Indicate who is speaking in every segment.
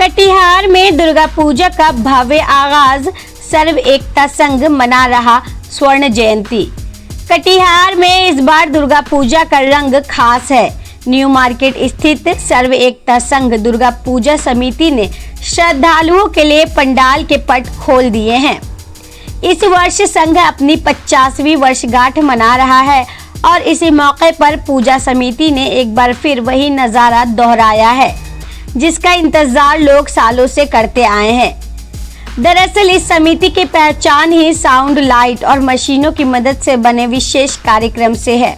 Speaker 1: कटिहार में दुर्गा पूजा का भव्य आगाज, सर्व एकता संघ मना रहा स्वर्ण जयंती। कटिहार में इस बार दुर्गा पूजा का रंग खास है। न्यू मार्केट स्थित सर्व एकता संघ दुर्गा पूजा समिति ने श्रद्धालुओं के लिए पंडाल के पट खोल दिए हैं। इस वर्ष संघ अपनी 50वीं वर्षगांठ मना रहा है और इसी मौके पर पूजा समिति ने एक बार फिर वही नज़ारा दोहराया है जिसका इंतजार लोग सालों से करते आए हैं। दरअसल इस समिति की पहचान ही साउंड, लाइट और मशीनों की मदद से बने विशेष कार्यक्रम से है,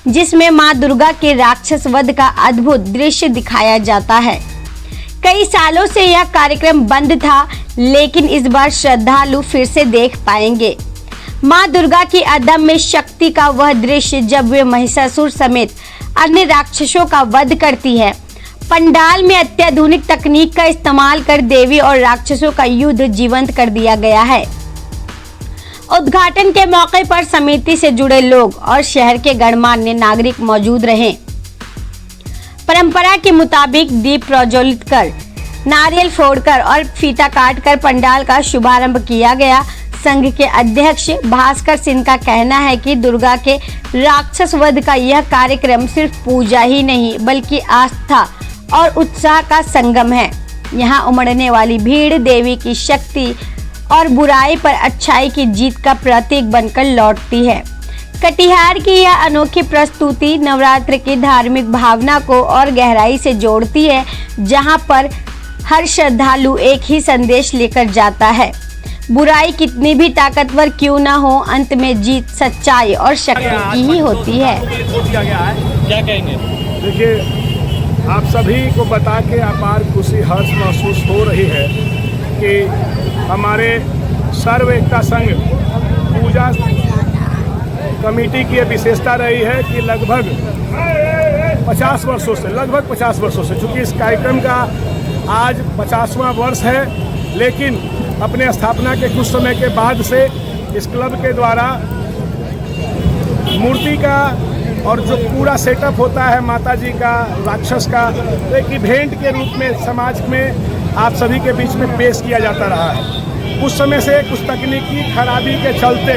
Speaker 1: जिसमें मां दुर्गा के राक्षस वध का अद्भुत दृश्य दिखाया जाता है। कई सालों से यह कार्यक्रम बंद था, लेकिन इस बार श्रद्धालु फिर से देख पाएंगे मां दुर्गा की अदम्य शक्ति का वह दृश्य जब वे महिषासुर समेत अन्य राक्षसों का वध करती है। पंडाल में अत्याधुनिक तकनीक का इस्तेमाल कर देवी और राक्षसों का युद्ध जीवंत कर दिया गया है। उद्घाटन के मौके पर समिति से जुड़े लोग और शहर के गणमान्य नागरिक मौजूद रहे। परंपरा के मुताबिक दीप प्रज्वलित कर, नारियल फोड़कर और फीता काटकर पंडाल का शुभारंभ किया गया। संघ के अध्यक्ष भास्कर सिंह का कहना है कि दुर्गा के राक्षस वध का यह कार्यक्रम सिर्फ पूजा ही नहीं बल्कि आस्था और उत्साह का संगम है। यहाँ उमड़ने वाली भीड़ देवी की शक्ति और बुराई पर अच्छाई की जीत का प्रतीक बनकर लौटती है। कटिहार की यह अनोखी प्रस्तुति नवरात्र की धार्मिक भावना को और गहराई से जोड़ती है, जहाँ पर हर श्रद्धालु एक ही संदेश लेकर जाता है। बुराई कितनी भी ताकतवर क्यों न हो, अंत में जीत सच्चाई और शक्ति की ही होती है।
Speaker 2: क्या कहेंगे?
Speaker 3: देखिए, आप सभी को बता के अपार खुशी हर्ष महसूस हो रही है कि हमारे सर्व एकता संघ पूजा कमेटी की विशेषता रही है कि लगभग 50 वर्षों से चूँकि इस कार्यक्रम का आज 50वां वर्ष है, लेकिन अपने स्थापना के कुछ समय के बाद से इस क्लब के द्वारा मूर्ति का और जो पूरा सेटअप होता है माता जी का, राक्षस का, तो एक इवेंट के रूप में समाज में आप सभी के बीच में पेश किया जाता रहा है। कुछ समय से कुछ तकनीकी खराबी के चलते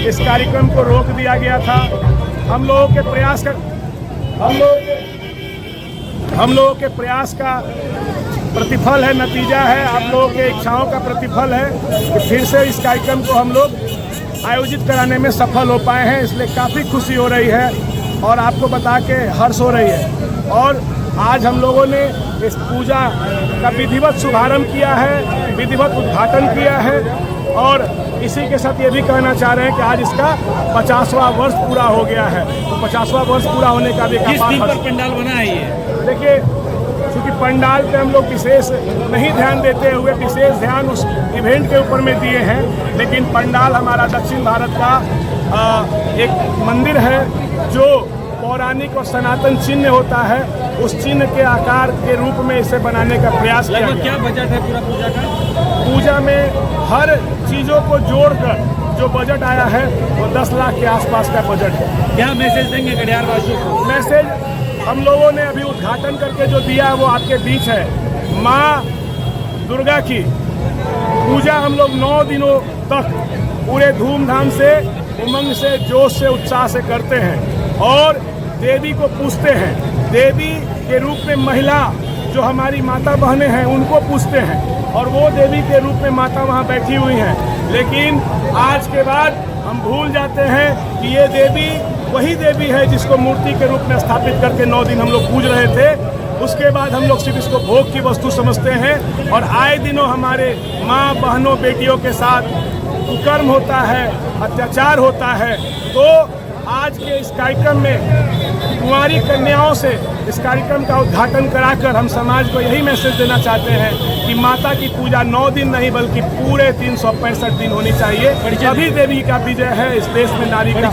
Speaker 3: इस कार्यक्रम को रोक दिया गया था। हम लोगों के प्रयास का प्रतिफल है, नतीजा है, आप लोगों के इच्छाओं का प्रतिफल है कि फिर से इस कार्यक्रम को हम लोग आयोजित कराने में सफल हो पाए हैं। इसलिए काफ़ी खुशी हो रही है और आपको बता के हर्ष हो रही है। और आज हम लोगों ने इस पूजा का विधिवत शुभारंभ किया है, विधिवत उद्घाटन किया है और इसी के साथ ये भी कहना चाह रहे हैं कि आज इसका 50वां वर्ष पूरा हो गया है। तो 50वां वर्ष पूरा होने का भी
Speaker 2: किस दिन पर पंडाल बना है ये?
Speaker 3: देखिए, क्योंकि पंडाल पे हम लोग विशेष नहीं ध्यान देते हुए विशेष ध्यान उस इवेंट के ऊपर में दिए हैं, लेकिन पंडाल हमारा दक्षिण भारत का एक मंदिर है जो पौराणिक और सनातन चिन्ह होता है, उस चिन्ह के आकार के रूप में इसे बनाने का प्रयास किया गया।
Speaker 2: क्या बजट है पूरा पूजा का?
Speaker 3: पूजा में हर चीज़ों को जोड़कर जो बजट आया है वो 10 लाख के आसपास का बजट है।
Speaker 2: क्या मैसेज देंगे कटिहार वासियों को?
Speaker 3: मैसेज हम लोगों ने अभी उद्घाटन करके जो दिया है वो आपके बीच है। माँ दुर्गा की पूजा हम लोग 9 दिनों तक पूरे धूमधाम से, उमंग से, जोश से, उत्साह से करते हैं और देवी को पूजते हैं। देवी के रूप में महिला जो हमारी माता बहनें हैं उनको पूजते हैं और वो देवी के रूप में माता वहाँ बैठी हुई हैं। लेकिन आज के बाद हम भूल जाते हैं कि ये देवी वही देवी है जिसको मूर्ति के रूप में स्थापित करके 9 दिन हम लोग पूज रहे थे। उसके बाद हम लोग सिर्फ इसको भोग की वस्तु समझते हैं और आए दिनों हमारे माँ बहनों बेटियों के साथ कुकर्म होता है, अत्याचार होता है। तो आज के इस कार्यक्रम में कुंवारी कन्याओं से इस कार्यक्रम का उद्घाटन कराकर हम समाज को यही मैसेज देना चाहते हैं कि माता की पूजा 9 दिन नहीं बल्कि पूरे 365 दिन होनी चाहिए। तभी देवी का विजय है, इस देश में नारी का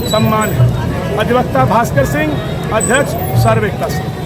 Speaker 3: सम्मान है। अधिवक्ता भास्कर सिंह, अध्यक्ष सर्व एकता संघ।